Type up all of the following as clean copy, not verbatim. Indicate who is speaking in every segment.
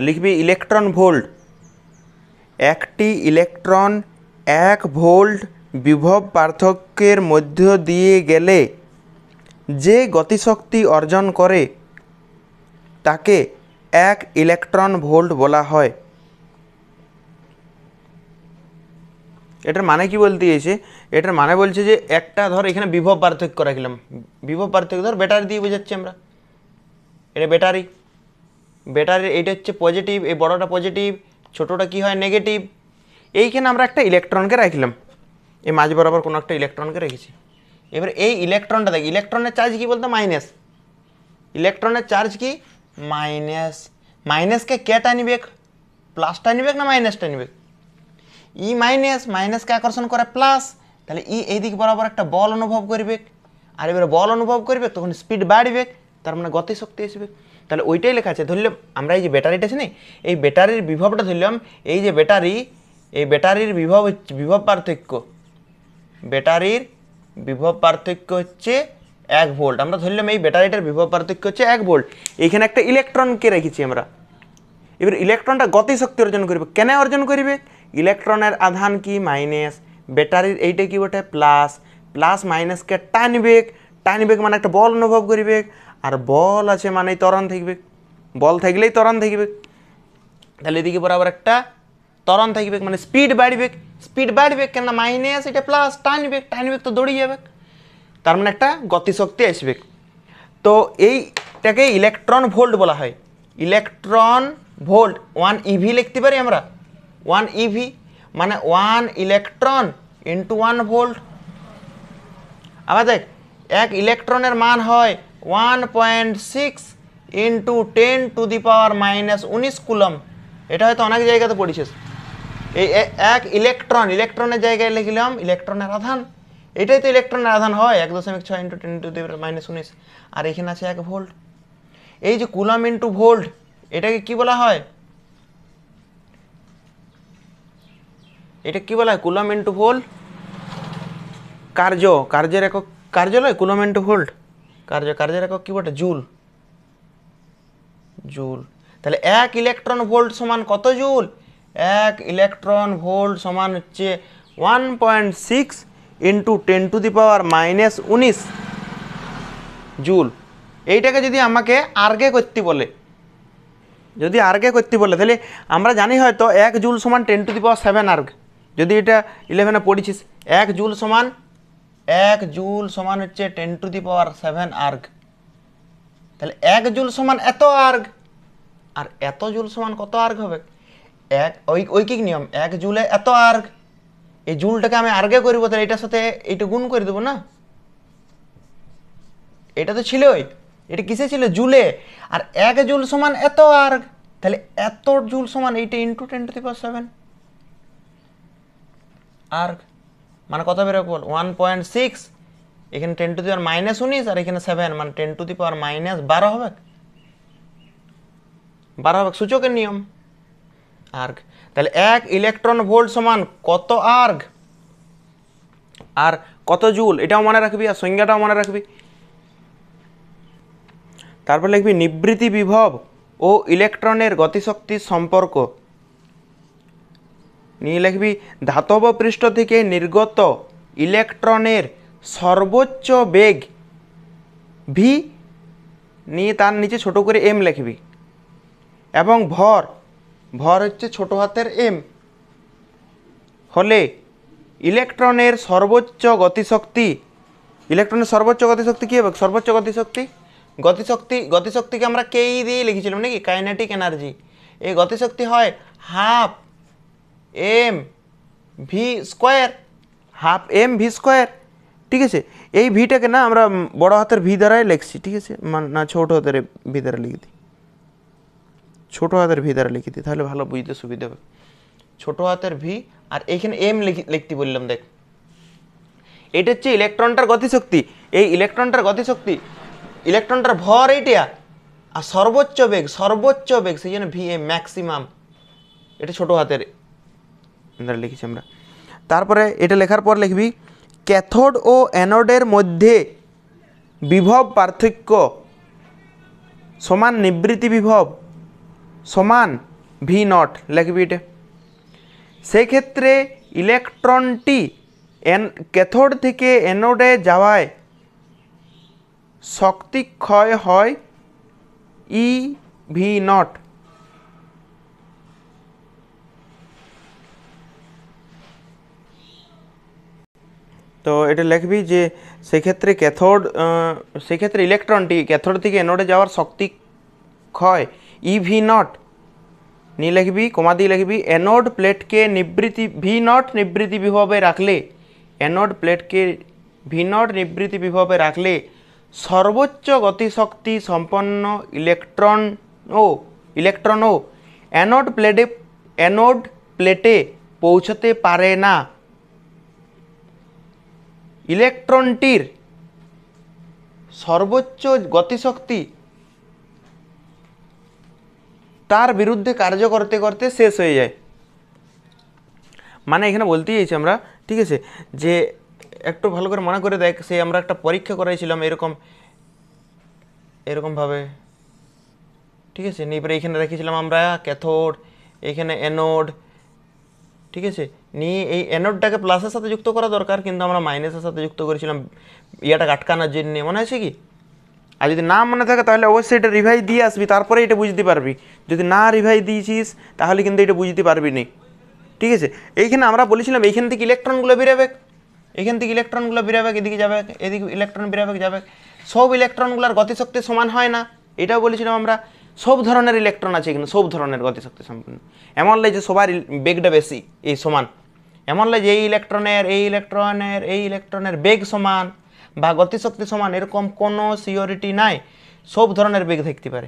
Speaker 1: লিখবি electron volt. একটি electron 1 volt বিভব পার্থক্যের মধ্য দিয়ে গেলে যে গতিশক্তি অর্জন করে তাকে 1 ইলেকট্রন ভোল্ট বলা হয়। এটার মানে কি বলতে দিয়েছে? এটার মানে বলছে যে একটা ধর এখানে বিভব পার্থক্য রাখলাম, বিভব পার্থক্য ধর ব্যাটারি দিয়ে বোঝাচ্ছি আমরা, এটা ব্যাটারি, ব্যাটারির এইটা হচ্ছে পজিটিভ, এই বড়টা পজিটিভ, ছোটোটা কি হয় নেগেটিভ। এইখানে আমরা একটা ইলেকট্রনকে রাখলাম, এই মাঝ বরাবর কোনো একটা ইলেকট্রনকে রেখেছি। এবার এই ইলেকট্রনটা দেখ, ইলেকট্রনের চার্জ কি বলতো মাইনাস, ইলেকট্রনের চার্জ কি মাইনাস, মাইনাসকে কে টানিবে, প্লাসটা নিবে না মাইনাসটা নিবে, ই মাইনাস, মাইনাসকে আকর্ষণ করে প্লাস, তাহলে ই এই দিক বরাবর একটা বল অনুভব করবে, আর এবারে বল অনুভব করবে তখন স্পিড বাড়বে, তার মানে গতিশক্তি আসবে। তাহলে ওইটাই লেখা আছে। ধরলাম আমরা এই যে ব্যাটারিটা আছে না, এই ব্যাটারির বিভবটা ধরলাম, এই যে ব্যাটারি, এই ব্যাটারির বিভব পার্থক্য, ব্যাটারির বিভব পার্থক্য হচ্ছে 1 ভোল্ট। আমরা ধরলাম এই ব্যাটারিটার বিভব পার্থক্য হচ্ছে 1 ভোল্ট। এইখানে একটা ইলেকট্রনকে রেখেছি আমরা। এবার ইলেকট্রনটা গতিশক্তি অর্জন করবে, কেন অর্জন করবে? ইলেকট্রনের আধান কি মাইনাস, ব্যাটারির এইটা কি ওটা প্লাস, প্লাস মাইনাসকে টানবে, টানবে মানে একটা বল অনুভব করবে, আর বল আছে মানে ত্বরণ থাকবে, বল থাকলেই ত্বরণ থাকবে, তাহলে এদিকে বরাবর একটা ত্বরণ থাকবে মানে স্পিড বাড়বে, স্পিড বাড়বে কেন মাইনাস এটা প্লাস, টানবে, টানবে তো দৌড়ে যাবে, তার মানে একটা গতিশক্তি আসবে। তো এইটাকে ইলেকট্রন ভোল্ট বলা হয়, ইলেকট্রন ভোল্ট। 1 ইভি লিখতে পারি আমরা, 1 ইভি মানে 1 ইলেকট্রন ইন্টু 1 ভোল্ট। আবার দেখ 1 ইলেকট্রনের মান হয় 1.6 ইন্টু 10⁻⁻⁻⁰ কুলম। এটা হয়তো অনেক জায়গাতে পড়েছিস। এই 1 ইলেকট্রন, ইলেকট্রনের জায়গায় লিখলাম ইলেকট্রনের আধান, এটাই তো ইলেকট্রনের আধান হয় 1.6 ইন্টু 10⁻⁻⁻, আর এখানে আছে 1 ভোল্ট। এই যে কুলম ইন্টু ভোল্ট, এটাকে কি বলা হয়? এটা কি বলা হয়? Coulomb into volt. কার্য, কার্যের একক, কার্য নয় কুলম ইন্টু ভোল্ট, কার্যের একক কি বটে? Joule, joule. তাহলে 1 ইলেকট্রন ভোল্ট সমান কত জুল? 1 ইলেকট্রন ভোল্ট সমান হচ্ছে 1.6 ইন্টু 10⁻⁻⁻⁰ জুল। এইটাকে যদি আমাকে আর্গে করতে বলে, যদি আর্গে করতে বলে, তাহলে আমরা জানি হয়তো 1 জুল সমান 10⁻7 আর্গ। যদি এটা 11-এ পড়েছিস, 1 জুল সমান, 1 জুল সমান হচ্ছে 10⁻7 আর্গ। তাহলে 1 জুল সমান এত আর্গ, আর এত জুল সমান কত আর্গ হবে? ঐকিক নিয়ম, 1 জুলে এত আর্গ। এই জুলটাকে আমি আর্গে করব, তাহলে এটার সাথে এইটা গুণ করে দেবো না, এটা তো ছিলই, এটা কিসে ছিল? জুলে। আর 1 জুল সমান এত আর্গ, তাহলে এত জুল সমান এইটা ইন্টু 10⁻7 আর্গ, মানে কত বেরোবে বল? 1.6, এখানে 10⁻⁻⁻⁰, আর এখানে 7 মানে 10⁻⁻12 হবে, 12 হবে, সূচকের নিয়ম আর্গ। তাহলে 1 ইলেকট্রন ভোল্ট সমান কত আর্গ আর কত জুল, এটাও মনে রাখবি, আর সংজ্ঞাটাও মনে রাখবি। তারপর লিখবি নিবৃত্তি বিভব ও ইলেকট্রনের গতিশক্তির সম্পর্ক। নিয়ে লিখবি ধাতব পৃষ্ঠ থেকে নির্গত ইলেকট্রনের সর্বোচ্চ বেগ ভি, নিয়ে তার নিচে ছোট করে এম লিখবি, এবং ভর, ভর হচ্ছে ছোট হাতের এম, হলে ইলেকট্রনের সর্বোচ্চ গতিশক্তি, ইলেকট্রনের সর্বোচ্চ গতিশক্তি কী হবে? সর্বোচ্চ গতিশক্তি, গতিশক্তিকে আমরা কেই দিয়ে লিখেছিলাম নাকি, কাইনেটিক এনার্জি। এই গতিশক্তি হয় half M V square, half M V square. ঠিক আছে, এই ভিটাকে না আমরা বড় হাতের ভি দ্বারাই লিখছি, ঠিক আছে, না ছোট হাতের ভি দ্বারা লিখে দিই, ছোট হাতের ভি দ্বারা লিখে দিই, তাহলে ভালো বুঝতে সুবিধা হবে। ছোট হাতের ভি, আর এইখানে এম লিখতে বললাম। দেখ এটা হচ্ছে ইলেকট্রনটার গতিশক্তি, এই ইলেকট্রনটার গতিশক্তি, ইলেকট্রনটার ভর এইটা, আর সর্বোচ্চ বেগ, সর্বোচ্চ বেগ, সেই জন্য ভি এ ম্যাক্সিমাম, এটা ছোট হাতের দ্বারা লিখেছি আমরা। তারপরে এটা লেখার পর লিখবি ক্যাথোড ও অ্যানোডের মধ্যে বিভব পার্থক্য সমান নিবৃত্তি বিভব। সমান ভি নট লিখবি এটা। সেক্ষেত্রে ইলেকট্রনটি ক্যাথোড থেকে অ্যানোডে যাওয়ায় শক্তি ক্ষয় হয় ই ভি নট। তো এটা লিখবি যে সেক্ষেত্রে সেক্ষেত্রে ইলেকট্রনটি ক্যাথোড থেকে অ্যানোডে যাওয়ার শক্তি ক্ষয় ই ভি নট নিয়ে লিখবি, কমা দিয়ে লিখবি অ্যানোড প্লেটকে নিবৃত্তি ভি নট নিবৃত্তি বিভবে রাখলে, অ্যানোড প্লেটকে ভি নট নিবৃত্তি বিভবে রাখলে সর্বোচ্চ গতিশক্তি সম্পন্ন ইলেকট্রনও অ্যানোড প্লেটে পৌঁছতে পারে না। ইলেকট্রনটির সর্বোচ্চ গতিশক্তি তার বিরুদ্ধে কার্য করতে করতে শেষ হয়ে যায়। মানে এখানে বলতে চাইছি আমরা, ঠিক আছে, যে একটু ভালো করে মনে করে দেখ, সে আমরা একটা পরীক্ষা করাইছিলাম এরকমভাবে, ঠিক আছে, নিয়ে এবারে এখানে রেখেছিলাম আমরা ক্যাথোড, এখানে অ্যানোড, ঠিক আছে, নিয়ে এই অ্যানোডটাকে প্লাসের সাথে যুক্ত করা দরকার, কিন্তু আমরা মাইনাসের সাথে যুক্ত করেছিলাম ইয়াটা আটকানোর জন্য, মনে আছে কি? আর যদি না মনে থাকে তাহলে অবশ্যই এটা রিভাইজ দিয়ে আসবি, তারপরে এটা বুঝতে পারবি। যদি না রিভাইজ দিয়েছিস তাহলে কিন্তু এটা বুঝতে পারবি না, ঠিক আছে। এইখানে আমরা বলেছিলাম এইখান থেকে ইলেকট্রনগুলো বেরোবে, এখান থেকে ইলেকট্রনগুলো বেরোবে, এদিকে যাবে, এদিকে ইলেকট্রন বেরোবে যাবে। সব ইলেকট্রনগুলোর গতিশক্তি সমান হয় না, এটাও বলেছিলাম আমরা। সব ধরনের ইলেকট্রন আছে এখানে, সব ধরনের গতিশক্তি সম্পন্ন। এমন লাগে যে সবার বেগটা বেশি এই সমান, এমন লাগে যে এই ইলেকট্রনের বেগ সমান বা গতিশক্তি সমান, এরকম কোনো সিওরিটি নাই। সব ধরনের বেগ থাকতে পারে।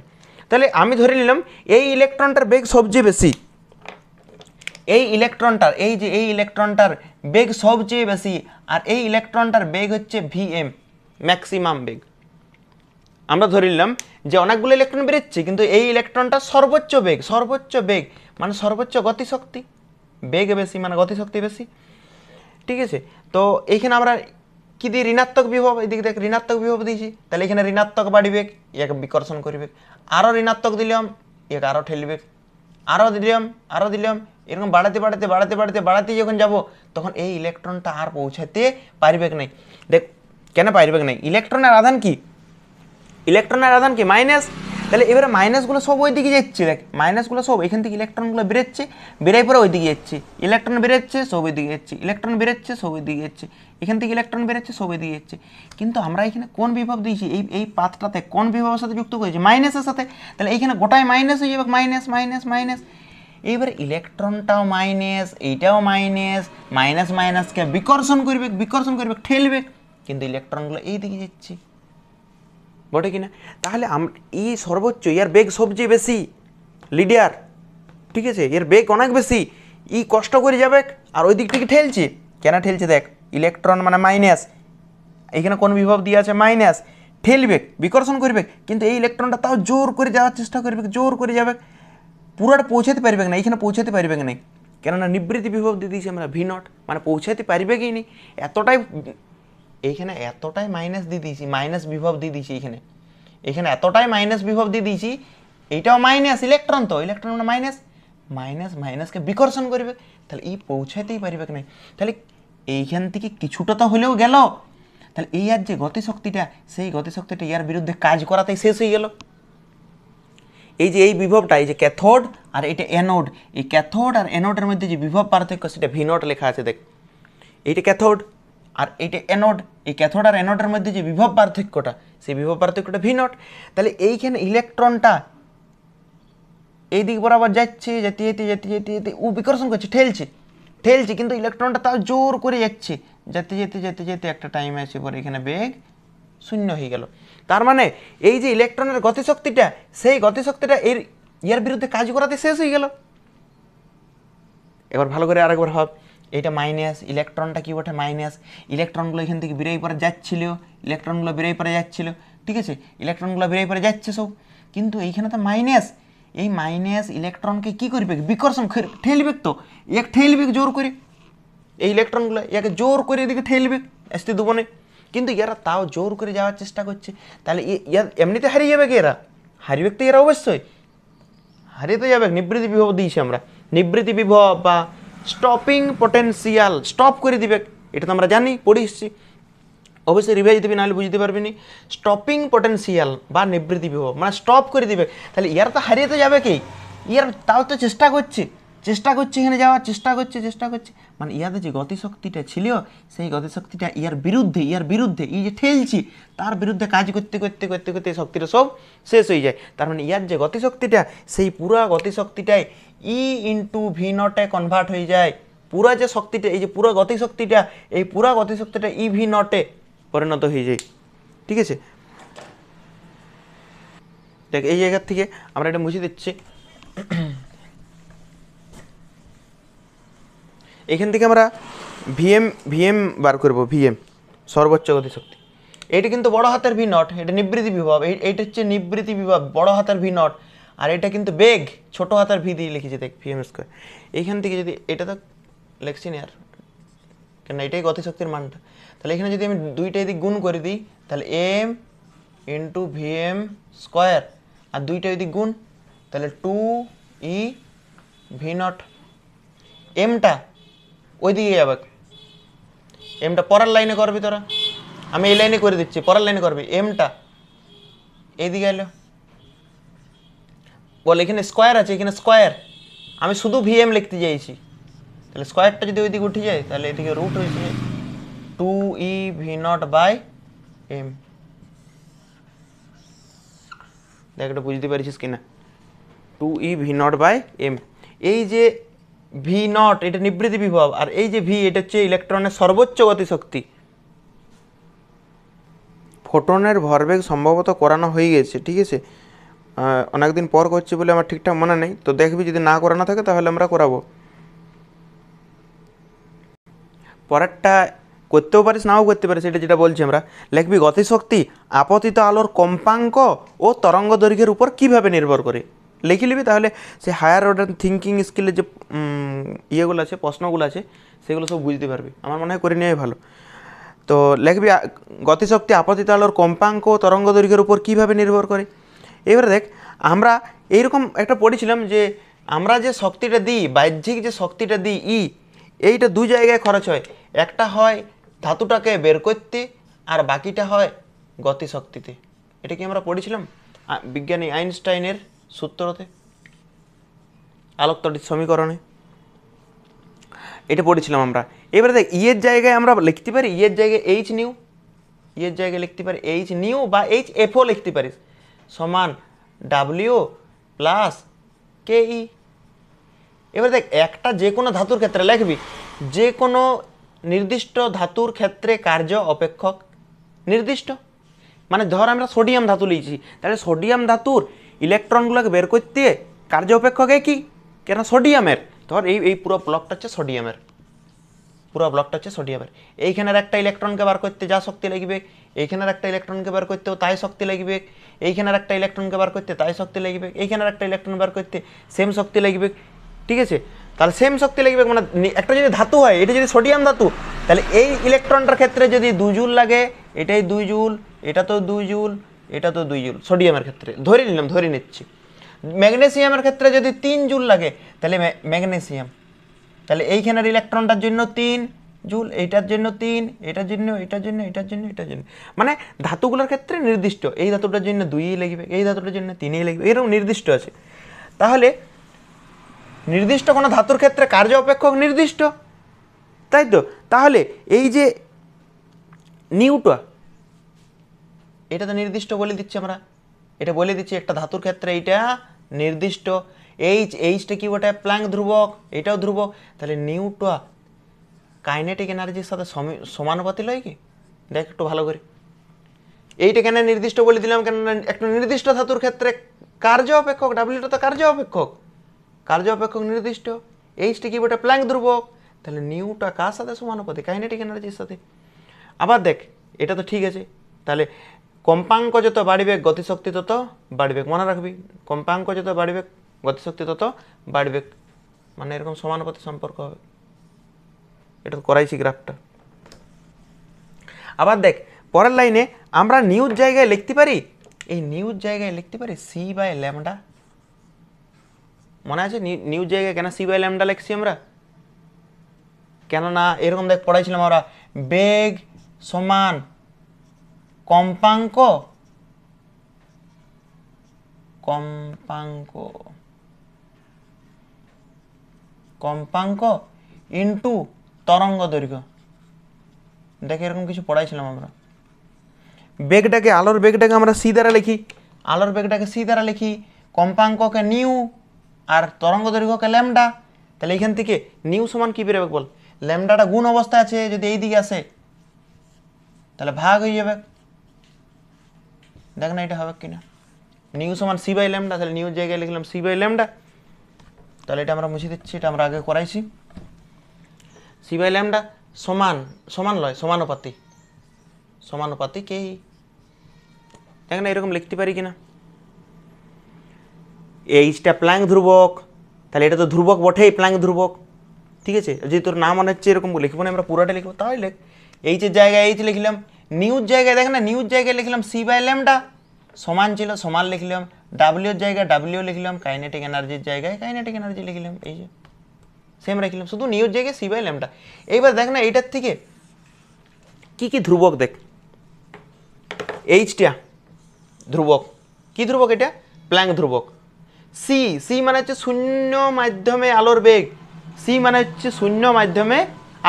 Speaker 1: তাহলে আমি ধরে নিলাম এই ইলেকট্রনটার বেগ সবচেয়ে বেশি, এই ইলেকট্রনটার বেগ সবচেয়ে বেশি, আর এই ইলেকট্রনটার বেগ হচ্ছে ভিএম, ম্যাক্সিমাম বেগ। আমরা ধরে নিলাম যে অনেকগুলো ইলেকট্রন বেরোচ্ছে, কিন্তু এই ইলেকট্রনটা সর্বোচ্চ বেগ মানে সর্বোচ্চ গতিশক্তি, বেগ বেশি মানে গতিশক্তি বেশি, ঠিক আছে। তো এইখানে আমরা কি দিই, ঋণাত্মক বিভব, এদিকে দেখ ঋণাত্মক বিভব দিয়েছি, তাহলে এখানে ঋণাত্মক বাড়িবে, ইয়াকে বিকর্ষণ করবে। আরও ঋণাত্মক দিলাম, ইয়াকে আরও ঠেলবে, আরও দিলাম, এরকম বাড়াতে যখন যাব, তখন এই ইলেকট্রনটা আর পৌঁছাতে পারবে নাই। দেখ কেন পারবে নাই, ইলেকট্রনের আধান কি মাইনাস। তাহলে এবারে মাইনাসগুলো সব ওই দিকে যাচ্ছে, দেখ মাইনাসগুলো সব এখান থেকে ইলেকট্রনগুলো বেরোচ্ছে, বেরোয় পরে ওই দিকে যাচ্ছে, ইলেকট্রন বেরোচ্ছে সব ওই দিকে যাচ্ছে, ইলেকট্রন বেরোচ্ছে সব ওই দিকে যাচ্ছে, এখান থেকে ইলেকট্রন বেরোচ্ছে সব ওই দিকে যাচ্ছে। কিন্তু আমরা এখানে কোন বিভব দিয়েছি, এই পাথটাতে কোন বিভবের সাথে যুক্ত করেছি, মাইনাসের সাথে। তাহলে এইখানে গোটায় মাইনাস হয়ে যাবে, মাইনাস। এইবার ইলেকট্রনটাও মাইনাস, এইটাও মাইনাসকে বিকর্ষণ করবে, ঠেলবে, কিন্তু ইলেকট্রনগুলো এই দিকে যাচ্ছে, বটে কিনা? তাহলে এই সর্বোচ্চ, এর বেগ সবচেয়ে বেশি লিডার, ঠিক আছে, এর বেগ অনেক বেশি, ই কষ্ট করে যাবে আর ওই দিক থেকে ঠেলছে। কেন ঠেলছে, দেখ ইলেকট্রন মানে মাইনাস, এখানে কোন বিভব দিয়ে আছে মাইনাস, ঠেলবে বিকর্ষণ করবে, কিন্তু এই ইলেকট্রনটা তাও জোর করে যাওয়ার চেষ্টা করবে, জোর করে যাবে, পুরোটা পৌঁছাতে পারবে না, এখানে পৌঁছাতে পারবে না, কেননা নিবৃত্তি বিভব দিয়ে দিয়েছি আমরা ভি নট, মানে পৌঁছাতে পারবে কি নি, এইখানে এতটাই মাইনাস দিয়ে দিয়েছি, মাইনাস বিভব দিয়ে দিয়েছি, এখানে এতটাই মাইনাস বিভব দিয়ে দিয়েছি, এইটাও মাইনাস, ইলেকট্রন তো ইলেকট্রন মানে মাইনাসকে বিকর্ষণ করবে, তাহলে এই পৌঁছাতেই পারবে না। তাহলে এইখান থেকে কিছুটা তো হলেও গেল, তাহলে এই আর যে গতিশক্তিটা, সেই গতিশক্তিটা ইয়ার বিরুদ্ধে কাজ করাতেই শেষ হয়ে গেল। এই যে এই বিভবটা, এই যে ক্যাথোড আর এটা অ্যানোড, এই ক্যাথোড আর অ্যানোডের মধ্যে যে বিভব পার্থক্য, সেটা ভি নট লেখা আছে, দেখ এইটা ক্যাথোড আর এইটা অ্যানোড, এই ক্যাথোড আর অ্যানোডের মধ্যে যে বিভব পার্থক্যটা, সেই বিভব পার্থক্যটা ভি নট। তাহলে এইখানে ইলেকট্রনটা এই দিক বরাবর যাচ্ছে, যেতে ও বিকর্ষণ করছে, ঠেলছে, কিন্তু ইলেকট্রনটা তাও জোর করে যাচ্ছে, যেতে একটা টাইম আসে পরে এখানে বেগ শূন্য হয়ে গেল। তার মানে এই যে ইলেকট্রনের গতিশক্তিটা, সেই গতিশক্তিটা এর বিরুদ্ধে কাজ করাতে শেষ হয়ে গেল। এবার ভালো করে আরেকবার ভাব, এইটা মাইনাস, ইলেকট্রনটা কি বটে মাইনাস, ইলেকট্রনগুলো এখান থেকে বেরোয় পরে যাচ্ছিল, ঠিক আছে, ইলেকট্রনগুলো বেরোয় পরে যাচ্ছে সব, কিন্তু এইখানে তো মাইনাস, এই মাইনাস ইলেকট্রনকে কি করবে, বিকর্ষণ ঠেলবে, তো ঠেলবে জোর করে, এই ইলেকট্রনগুলো ইয়াকে জোর করে এদিকে ঠেলবে, আসতে দেবো না, কিন্তু এরা তাও জোর করে যাওয়ার চেষ্টা করছে। তাহলে এমনিতে হারিয়ে যাবে কি, এরা হারিবে তো, এরা অবশ্যই হারিয়ে তো যাবে। নিবৃত্তি বিভব দিয়েছি আমরা, নিবৃত্তি বিভব বা স্টপিং পটেনশিয়াল, স্টপ করে দিবে, এটা তো আমরা জানি, পড়ে এসেছি। অবশ্যই রিভাইজ দিবি, নাহলে বুঝতে পারবি নি। স্টপিং পটেনশিয়াল বা নিবৃত্তি বিভব মানে স্টপ করে দিবে। তাহলে ইয়ার তো হারিয়ে তো যাবে কি, ইয়ার তাও তো চেষ্টা করছে এখানে যাওয়ার চেষ্টা করছে, মানে ইয়াদের যে গতিশক্তিটা ছিল সেই গতিশক্তিটা ইয়ার বিরুদ্ধে এই যে ঠেলছি তার বিরুদ্ধে কাজ করতে করতে শক্তিটা সব শেষ হয়ে যায়। তার মানে ইয়ার যে গতিশক্তিটা সেই পুরা গতিশক্তিটাই ই ইন্টু ভি নটে কনভার্ট হয়ে যায়। পুরা যে শক্তিটা, এই যে পুরো গতিশক্তিটা, এই পুরা গতিশক্তিটা ই ভি নটে পরিণত হয়ে যায়। ঠিক আছে, দেখ এই জায়গার থেকে আমরা এটা মুছে দিচ্ছি। এখান থেকে আমরা ভিএম বার করব, ভিএম সর্বোচ্চ গতিশক্তি। এটা কিন্তু বড় হাতের ভি নট, এটা নিবৃত্তি বিভব, এইটা হচ্ছে নিবৃত্তি বিভব বড় হাতের ভি নট, আর এটা কিন্তু বেগ ছোট হাতের ভি দিয়ে লিখেছি, দেখ ভিএম স্কোয়ার। এইখান থেকে যদি এটা তো লেখছি না আর, কেন এটাই গতিশক্তির মানটা। তাহলে এখানে যদি আমি দুইটা এদিক গুণ করে দিই, তাহলে এম ইন্টু ভিএম স্কোয়ার, আর দুইটা এদিক গুণ, তাহলে 2 ই ভি নট। এমটা ওইদিকে যাবে, এমটা পরের লাইনে করবি তোরা, আমি এই লাইনে করে দিচ্ছি, পরের লাইনে করবি। এমটা এইদিকে এলো, বল এখানে স্কোয়ার আছে, এখানে স্কোয়ার, আমি শুধু ভিএম লিখতে চাইছি। তাহলে স্কোয়ারটা যদি ওইদিকে উঠে যায় তাহলে এদিকে রুট হয়েছে 2 E V not by M. দেখ এটা বুঝতে পারছিস কিনা, 2 E V not by M. এই যে ভি নট এটা নিবৃত্তি বিভব, আর এই যে ভি এটা হচ্ছে ইলেকট্রনের সর্বোচ্চ গতিশক্তি। ফোটনের ভরবেগ সম্ভবত করানো হয়ে গেছে, ঠিক আছে, অনেকদিন পর করছি বলে আমার ঠিকঠাক মনে নেই, তো দেখবি যদি না করানো থাকে তাহলে আমরা করাবো। পরেরটা করতেও পারিস নাও করতে পারিস, এটা যেটা বলছি আমরা, লিখবি গতিশক্তি আপতিত আলোর কম্পাঙ্ক ও তরঙ্গ দৈর্ঘ্যের উপর কীভাবে নির্ভর করে। লিখে নিবি, তাহলে সে হায়ার অর্ডার থিঙ্কিং স্কিলের যে ইয়েগুলো আছে, প্রশ্নগুলো আছে, সেগুলো সব বুঝতে পারবি। আমার মনে হয় করে নেওয়াই ভালো। তো লিখবি গতিশক্তি আপতিত আলোর কম্পাঙ্ক ও তরঙ্গ দৈর্ঘ্যের উপর কীভাবে নির্ভর করে। এবারে দেখ, আমরা এইরকম একটা পড়েছিলাম যে আমরা যে শক্তিটা দিই, বাহ্যিক যে শক্তিটা দিই ই, এইটা দু জায়গায় খরচ হয়। একটা হয় ধাতুটাকে বের করতে, আর বাকিটা হয় গতিশক্তিতে। এটা কি আমরা পড়েছিলাম বিজ্ঞানী আইনস্টাইনের সূত্রতে, আলোকতড়িৎ সমীকরণে, এটা পড়েছিলাম আমরা। এবারে দেখ ইয়ের জায়গায় আমরা লিখতে পারি, ইয়ের জায়গায় এইচ নিউ, ইয়ের জায়গায় লিখতে পারি এইচ নিউ বা এইচ এফও লিখতে পারিস, সমান ডাব্লিউ প্লাস কে ই। এবার দেখ একটা যে কোনো ধাতুর ক্ষেত্রে লিখবি, যে কোনো নির্দিষ্ট ধাতুর ক্ষেত্রে কার্য অপেক্ষক নির্দিষ্ট, মানে ধর আমরা সোডিয়াম ধাতু লিখছি, তাহলে সোডিয়াম ধাতুর ইলেকট্রনগুলোকে বের করতে কার্য অপেক্ষক কি, কেন সোডিয়ামের, ধর এই পুরো ব্লকটা হচ্ছে সোডিয়ামের, পুরো ব্লকটা হচ্ছে সোডিয়ামের। এইখানের একটা ইলেকট্রনকে বার করতে যা শক্তি লাগবে, এইখানের একটা ইলেকট্রনকে বার করতেও তাই শক্তি লাগবে, এইখানের একটা ইলেকট্রনকে বার করতে তাই শক্তি লাগবে, এইখানের একটা ইলেকট্রন বার করতে সেম শক্তি লাগবে, ঠিক আছে। তাহলে সেম শক্তি লাগবে, মানে একটা যদি ধাতু হয়, এটা যদি সোডিয়াম ধাতু, তাহলে এই ইলেকট্রনটার ক্ষেত্রে যদি 2 জুল লাগে, এটাই 2 জুল, এটা তো 2 জুল, এটা তো 2 জুল সোডিয়ামের ক্ষেত্রে, ধরে নিচ্ছি। ম্যাগনেসিয়ামের ক্ষেত্রে যদি 3 জুল লাগে, তাহলে ম্যাগনেসিয়াম, তাহলে এইখানের ইলেকট্রনটার জন্য 3 জুল, এইটার জন্য 3, এটার জন্য, এটার জন্য, এটার জন্য, এটার জন্য, মানে ধাতুগুলোর ক্ষেত্রে নির্দিষ্ট, এই ধাতুটার জন্য 2ই লাগবে, এই ধাতুটার জন্য 3ই লাগবে, এরকম নির্দিষ্ট আছে। তাহলে নির্দিষ্ট কোনো ধাতুর ক্ষেত্রে কার্য অপেক্ষক নির্দিষ্ট, তাই তো। তাহলে এই যে নিউটা, এটা তো নির্দিষ্ট বলে দিচ্ছি আমরা, এটা বলে দিচ্ছি একটা ধাতুর ক্ষেত্রে এইটা নির্দিষ্ট। এইচটা কি ওটা প্ল্যাঙ্ক ধ্রুবক, এটাও ধ্রুবক, তাহলে নিউটা কাইনেটিক এনার্জির সাথে সমানুপাতিক হয় কি, দেখ একটু ভালো করে। এইটা কেন নির্দিষ্ট বলে দিলাম, কেন একটা নির্দিষ্ট ধাতুর ক্ষেত্রে কার্য অপেক্ষক, ডাব্লিউটা তো কার্য অপেক্ষক নির্দিষ্ট, এইচটা কি ওটা প্ল্যাঙ্ক ধ্রুবক, তাহলে নিউটা কার সাথে সমানুপাতিক, কাইনেটিক এনার্জির সাথে। আবার দেখ এটা তো ঠিক আছে, তাহলে কম্পাঙ্ক যত বাড়বে গতিশক্তি তত বাড়বে, মনে রাখবি, কম্পাঙ্ক যত বাড়বে গতিশক্তি তত বাড়বে, মানে এরকম সমানুপাতিক সম্পর্ক হবে। এটা তো করাইছি গ্রাফটা। আবার দেখ পরের লাইনে আমরা নিউজ জায়গায় লিখতে পারি, এই নিউজ জায়গায় লিখতে পারি সি বাই ল্যামডা, মনে আছে নিউ জায়গায় কেন সি বাই ল্যামডা লিখছি আমরা? কেননা এরকম দেখ পড়াইছিলাম আমরা, বেগ সমান কম্পাঙ্ক কম্পাঙ্ক কম্পাঙ্ক ইন্টু তরঙ্গ দৈর্ঘ্য। দেখ এরকম কিছু পড়াইছিলাম আমরা। বেগটাকে, আলোর বেগটাকে আমরা সি দ্বারা লিখি, আলোর বেগটাকে সি দ্বারা লিখি, কম্পাঙ্ককে নিউ আর তরঙ্গ দৈর্ঘ্যকে ল্যামডা। তাহলে এইখান থেকে নিউ সমান কি বেরোবে বল? ল্যামডাটা গুণ অবস্থায় আছে, যদি এই দিকে আসে তাহলে ভাগ হয়ে যাবে। দেখ না এটা হবে কিনা। নিউ সমান সি বাই ল্যামডা, তাহলে নিউ জায়গায় লিখলাম সি বাই ল্যামডা। তাহলে এটা আমরা মুছে দিচ্ছি, এটা আমরা আগে করাইছি। সি বাই ল্যামডা সমান, সমান লয় সমানুপাতি, সমানুপাতি কে। দেখ না এরকম লিখতে পারি কিনা। এইচটা প্ল্যাঙ্ক ধ্রুবক, তাহলে এটা তো ধ্রুবক বটেই, প্ল্যাঙ্ক ধ্রুবক। ঠিক আছে, যদি তোর নাম মনে হচ্ছে এরকম লিখবো না, আমরা পুরোটা লিখবো, তাহলে লেখ। এইচের জায়গায় এইচ লিখলাম, নিউজ জায়গায় দেখ না, নিউজ জায়গায় লিখলাম সি বাই ল্যামডা, সমান ছিল সমান লিখলাম, ডাব্লিউর জায়গায় ডাব্লিউ লিখলাম, কাইনেটিক এনার্জির জায়গায় কাইনেটিক এনার্জি লিখলাম, এই যে সেম রাখলাম, শুধু নিউজ জায়গায় সি বাই ল্যামডা। এইবার দেখ না এইটার থেকে কি কি ধ্রুবক দেখ। এইচটা ধ্রুবক, কি ধ্রুবক? এটা প্ল্যাঙ্ক ধ্রুবক। সি, সি মানে হচ্ছে শূন্য মাধ্যমে আলোর বেগ, সি মানে হচ্ছে শূন্য মাধ্যমে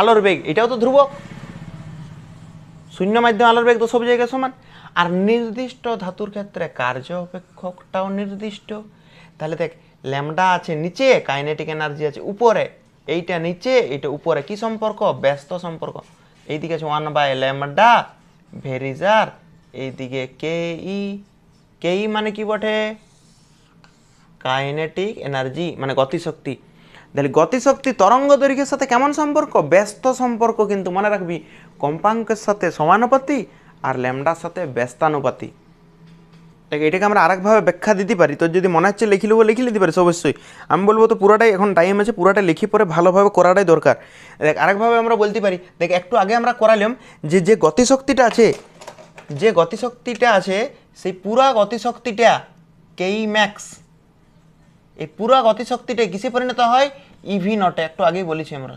Speaker 1: আলোর বেগ, এটাও তো ধ্রুবক। শূন্য মাধ্যমে আলোর বেগ তো সব জায়গায় সমান। আর নির্দিষ্ট ধাতুর ক্ষেত্রে কার্য অপেক্ষকটাও নির্দিষ্ট। তাহলে দেখ ল্যামডা আছে নিচে, কাইনেটিক এনার্জি আছে উপরে, এইটা নিচে এইটা উপরে, কি সম্পর্ক? ব্যস্ত সম্পর্ক। এইদিকে আছে 1 বাই ল্যামডা ভেরিজার, এইদিকে কে ই, কে ই মানে কি বটে? কাইনেটিক এনার্জি মানে গতিশক্তি। তাহলে গতিশক্তি তরঙ্গ দৈর্ঘ্যের সাথে কেমন সম্পর্ক? ব্যস্ত সম্পর্ক, কিন্তু মনে রাখবি কম্পাঙ্কের সাথে সমানুপাতি আর ল্যামডার সাথে ব্যস্তানুপাতি। দেখ এটাকে আমরা আরেকভাবে ব্যাখ্যা দিতে পারি, তোর যদি মনে হচ্ছে লিখে নেবো লিখে নিতে পারিস অবশ্যই। আমি বলবো তো পুরাটাই এখন টাইম আছে, পুরাটা লিখে পরে ভালোভাবে করাটাই দরকার। দেখ আরেকভাবে আমরা বলতে পারি, দেখ একটু আগে আমরা করালাম যে যে গতিশক্তিটা আছে, যে গতিশক্তিটা আছে সেই পুরা গতিশক্তিটা কেই ম্যাক্স, এই পুরা গতিশক্তিটা কিসে পরিণত হয়? ইভি নটে। একটু আগেই বলেছি আমরা।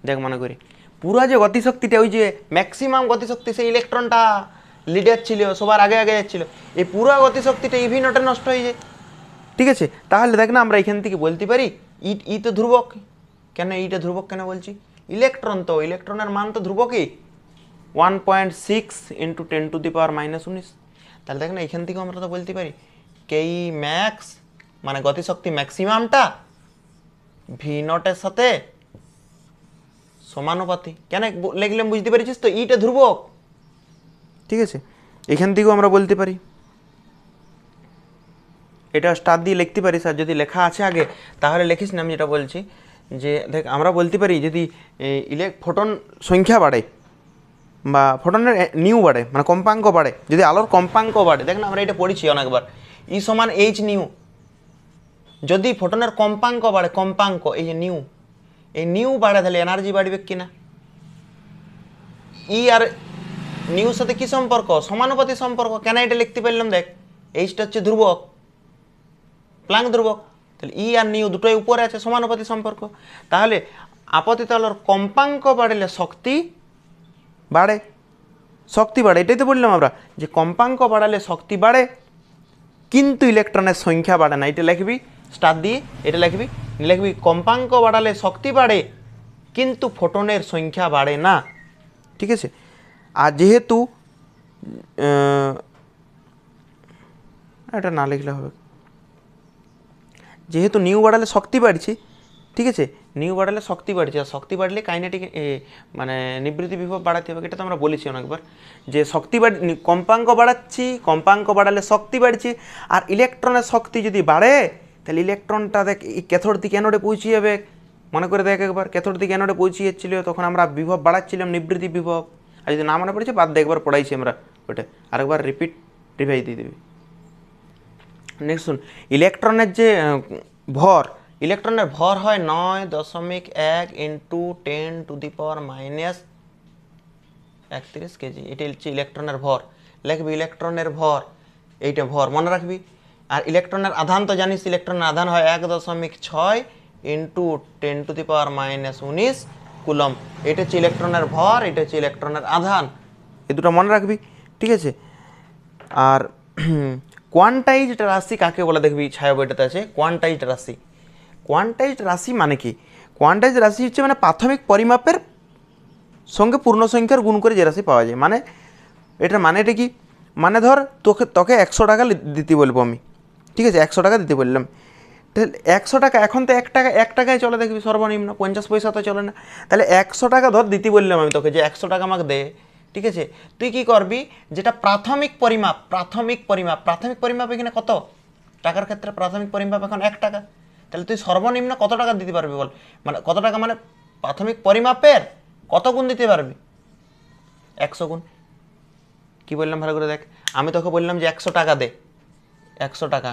Speaker 1: দেখ মনে করি পুরা যে গতিশক্তিটা, ওই যে ম্যাক্সিমাম গতিশক্তি, সেই ইলেকট্রনটা লিডার ছিল, সবার আগে আগে যাচ্ছিল, এই পুরা গতিশক্তিটা ইভি নটে নষ্ট হয়ে যায়। ঠিক আছে, তাহলে দেখ না আমরা এখান থেকে বলতে পারি ই তো ধ্রুবক। কেন ইটা ধ্রুবক কেন বলছি? ইলেকট্রন তো, ইলেকট্রনের মান তো ধ্রুবকই, 1.6 × 10⁻⁻⁹। তাহলে দেখ না এখান থেকেও আমরা তো বলতে পারি কেই ম্যাক্স মানে গতিশক্তি ম্যাক্সিমামটা ভি নটের সাথে সমানুপাতি। কেন লিখলাম বুঝতে পেরেছিস তো? ইটা ধ্রুবক। ঠিক আছে, এখান থেকেও আমরা বলতে পারি, এটা স্টার দিয়ে লিখতে পারিস। আর যদি লেখা আছে আগে তাহলে লিখিস না, আমি যেটা বলছি যে দেখ আমরা বলতে পারি যদি ফোটন সংখ্যা বাড়ে বা ফোটনের নিউ বাড়ে মানে কম্পাঙ্ক বাড়ে, যদি আলোর কম্পাঙ্ক বাড়ে, দেখ না আমরা এটা পড়েছি অনেকবার, ই সমান এইচ নিউ। যদি ফোটনের কম্পাঙ্ক বাড়ে, কম্পাঙ্ক এই যে নিউ, এই নিউ বাড়ে তাহলে এনার্জি বাড়বে কিনা? ই আর নিউর সাথে কি সম্পর্ক? সমানুপাতি সম্পর্ক। কেন এটা লিখতে পারলাম? দেখ এইচটা হচ্ছে ধ্রুবক, প্ল্যাঙ্ক ধ্রুবক, তাহলে ই আর নিউ দুটোই উপরে আছে, সমানুপাতি সম্পর্ক। তাহলে আপতিত আলোর কম্পাঙ্ক বাড়লে শক্তি বাড়ে, শক্তি বাড়ে, এটাই তো বললাম আমরা যে কম্পাঙ্ক বাড়ালে শক্তি বাড়ে, কিন্তু ইলেকট্রনের সংখ্যা বাড়ে না। এটা লিখবি স্টার দিয়ে, এটা লিখবি কম্পাঙ্ক বাড়ালে শক্তি বাড়ে কিন্তু ফোটনের সংখ্যা বাড়ে না। ঠিক আছে, আর যেহেতু এটা না লিখলে হবে, যেহেতু নিউ বাড়ালে শক্তি বাড়ছে, ঠিক আছে, নিউ বাড়ালে শক্তি বাড়ছে, আর শক্তি বাড়লে কাইনেটিক মানে নিবৃত্তি বিভব বাড়াতে হবে। এটা তো আমরা বলেছি অনেকবার যে শক্তি কম্পাঙ্ক বাড়াচ্ছি, কম্পাঙ্ক বাড়ালে শক্তি বাড়ছে, আর ইলেকট্রনের শক্তি যদি বাড়ে তাহলে ইলেকট্রনটা দেখ এই ক্যাথোড দিকে অ্যানোডে পৌঁছে যাবে। মনে করে দেখ একবার, ক্যাথোড দিকে অ্যানোডে পৌঁছে যাচ্ছিল, তখন আমরা বিভব বাড়াচ্ছিলাম, নিবৃত্তি বিভব। আর যদি না মনে পড়েছে বাদ দিয়ে একবার পড়াইছি আমরা ওটা, আরেকবার রিভাইজ দিয়ে দেবে। নেক্সট শুন, ইলেকট্রনের যে ভর, ইলেকট্রনের ভর হয় 9.1 × 10⁻³ কেজি। এটা হচ্ছে ইলেকট্রনের ভর। লিখবি ইলেকট্রনের ভর, এইটা ভর মনে রাখবি। আর ইলেকট্রনের আধান তো জানিস, ইলেকট্রনের আধান হয় 1.6 ইন্টু 10⁻⁻19 কুলম। এটা হচ্ছে ইলেকট্রনের ভর, এটা হচ্ছে ইলেকট্রনের আধান, এই দুটো মনে রাখবি, ঠিক আছে। আর কোয়ান্টাইজড রাশি কাকে বলে দেখবি, ছায়া বইটাতে আছে কোয়ান্টাইজড রাশি। কোয়ান্টাইজড রাশি মানে কি? কোয়ান্টাইজড রাশি হচ্ছে মানে প্রাথমিক পরিমাপের সঙ্গে পূর্ণ সংখ্যার গুণ করে যে রাশি পাওয়া যায়। মানে এটার মানে এটা কি, মানে ধর তোকে 100 টাকা দিতে বলবো আমি, ঠিক আছে, 100 টাকা দিতে বললাম, তাহলে 100 টাকা এখন তো 1 টাকায় চলে দেখবি সর্বনিম্ন, 50 পয়সা তো চলে না। তাহলে 100 টাকা ধর দিতে বললাম আমি তোকে, যে 100 টাকা আমাকে দে, ঠিক আছে। তুই কি করবি, যেটা প্রাথমিক পরিমাপ, প্রাথমিক পরিমাপ এখানে কত টাকার ক্ষেত্রে প্রাথমিক পরিমাপ এখন 1 টাকা। তাহলে তুই সর্বনিম্ন কত টাকা দিতে পারবি বল, মানে কত টাকা, মানে প্রাথমিক পরিমাপের কত গুণ দিতে পারবি? 100 গুণ। কি বললাম ভালো করে দেখ, আমি তোকে বললাম যে 100 টাকা দে, 100 টাকা,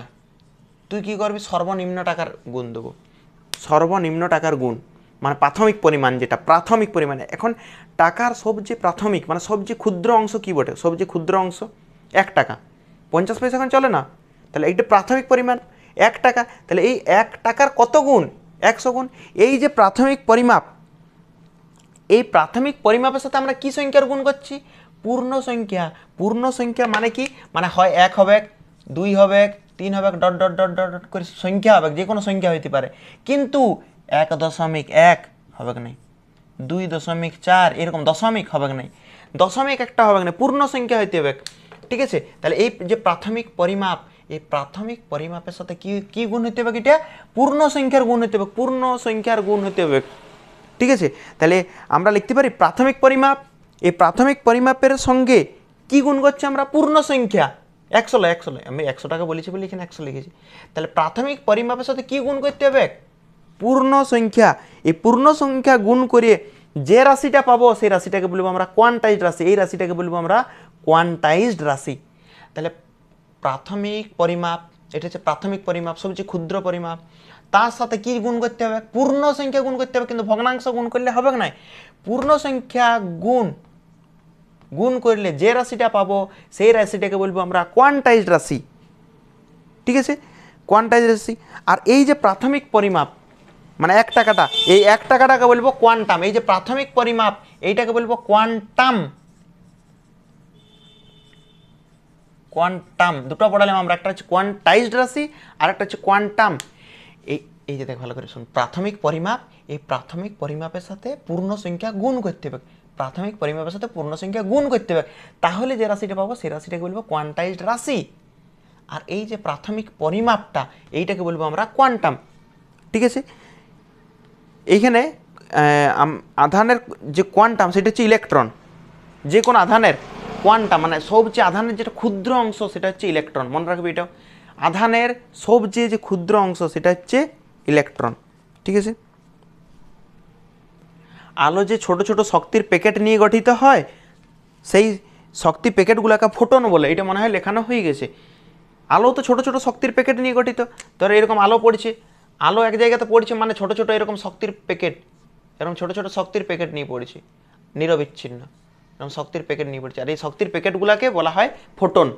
Speaker 1: তুই কি করবি, সর্বনিম্ন টাকার গুণ দেবো, সর্বনিম্ন টাকার গুণ, মানে প্রাথমিক পরিমাণ, যেটা প্রাথমিক পরিমাণে। এখন টাকার সবচেয়ে প্রাথমিক মানে সবচেয়ে ক্ষুদ্র অংশ কী বটে, সবচেয়ে ক্ষুদ্র অংশ 1 টাকা, 50 পয়সা এখন চলে না, তাহলে এইটা প্রাথমিক পরিমাণ 1 টাকা। তাহলে এই 1 টাকার কত গুণ, 100 গুণ। এই যে প্রাথমিক পরিমাপ, এই প্রাথমিক পরিমাপের সাথে আমরা কি সংখ্যার গুণ করছি, পূর্ণ সংখ্যা। পূর্ণ সংখ্যা মানে কি, মানে হয় 1 হবে, 2 হবে, 3 হবে, dot dot dot dot dot করে সংখ্যা হবে, যে কোনো সংখ্যা হইতে পারে, কিন্তু 1.1 হবে না, 2.4 এরকম দশমিক হবে না, দশমিক একটা হবে না, পূর্ণ সংখ্যা হইতে হবে, ঠিক আছে। তাহলে এই যে প্রাথমিক পরিমাপ, এই প্রাথমিক পরিমাপের সাথে কি কি গুণ হইতে হবে, এটা পূর্ণ সংখ্যার গুণ হইতে হবে, পূর্ণ সংখ্যার গুণ হইতে হবে, ঠিক আছে। তাহলে আমরা লিখতে পারি প্রাথমিক পরিমাপ, এই প্রাথমিক পরিমাপের সঙ্গে কি গুণ করছে আমরা, পূর্ণ সংখ্যা। 100 আমি 100 টাকা বলেছি বলে এখানে 100 লিখেছি। তাহলে প্রাথমিক পরিমাপের সাথে কি গুণ করতে হবে, পূর্ণ সংখ্যা। এই পূর্ণ সংখ্যা গুণ করে যে রাশিটা পাবো সেই রাশিটাকে বলবো আমরা কোয়ান্টাইজড রাশি, এই রাশিটাকে বলবো আমরা কোয়ান্টাইজড রাশি। তাহলে প্রাথমিক পরিমাপ, এটা হচ্ছে প্রাথমিক পরিমাপ, সবচেয়ে ক্ষুদ্র পরিমাপ, তার সাথে কি গুণ করতে হবে, পূর্ণ সংখ্যা গুণ করতে হবে, কিন্তু ভগ্নাংশ গুণ করলে হবে না, পূর্ণ সংখ্যা গুণ করলে যে রাশিটা পাবো সেই রাশিটাকে বলবো আমরা কোয়ান্টাইজড রাশি, ঠিক আছে, কোয়ান্টাইজড রাশি। আর এই যে প্রাথমিক পরিমাপ মানে 1 টাকাটা, এই 1 টাকাটাকে বলবো কোয়ান্টাম, এই যে প্রাথমিক পরিমাপ এইটাকে বলবো কোয়ান্টাম। কোয়ান্টাম দুটো পড়ালাম আমরা, একটা হচ্ছে কোয়ান্টাইজড রাশি আর একটা হচ্ছে কোয়ান্টাম। এই যে দেখ ভালো করে শুন, প্রাথমিক পরিমাপ, এই প্রাথমিক পরিমাপের সাথে পূর্ণ সংখ্যা গুণ করতে হবে, প্রাথমিক পরিমাপের সাথে পূর্ণ সংখ্যা গুণ করতে হবে, তাহলে যে রাশিটা পাবো সেই রাশিটাকে বলবো কোয়ান্টাইজড রাশি। আর এই যে প্রাথমিক পরিমাপটা এইটাকে বলবো আমরা কোয়ান্টাম, ঠিক আছে। এইখানে আধানের যে কোয়ান্টাম সেটা হচ্ছে ইলেকট্রন, যে কোনো আধানের কোয়ান্টাম মানে সবচেয়ে আধানের যেটা ক্ষুদ্র অংশ সেটা হচ্ছে ইলেকট্রন, মনে রাখবে এটাও, আধানের সবচেয়ে যে ক্ষুদ্র অংশ সেটা হচ্ছে ইলেকট্রন, ঠিক আছে। আলো যে ছোট ছোট শক্তির প্যাকেট নিয়ে গঠিত হয়, সেই শক্তি প্যাকেটগুলোকে ফোটন বলে, এটা মনে হয় লেখানো হয়ে গেছে। আলো তো ছোট ছোট শক্তির প্যাকেট নিয়ে গঠিত, ধর এরকম আলো পড়ছে, আলো এক জায়গাতে পড়ছে মানে ছোট ছোট এরকম শক্তির প্যাকেট, এরকম ছোট ছোট শক্তির প্যাকেট নিয়ে পড়ছে নিরবিচ্ছিন্ন, এরকম শক্তির প্যাকেট নিয়ে পড়ছে, আর এই শক্তির প্যাকেটগুলোকে বলা হয় ফোটন।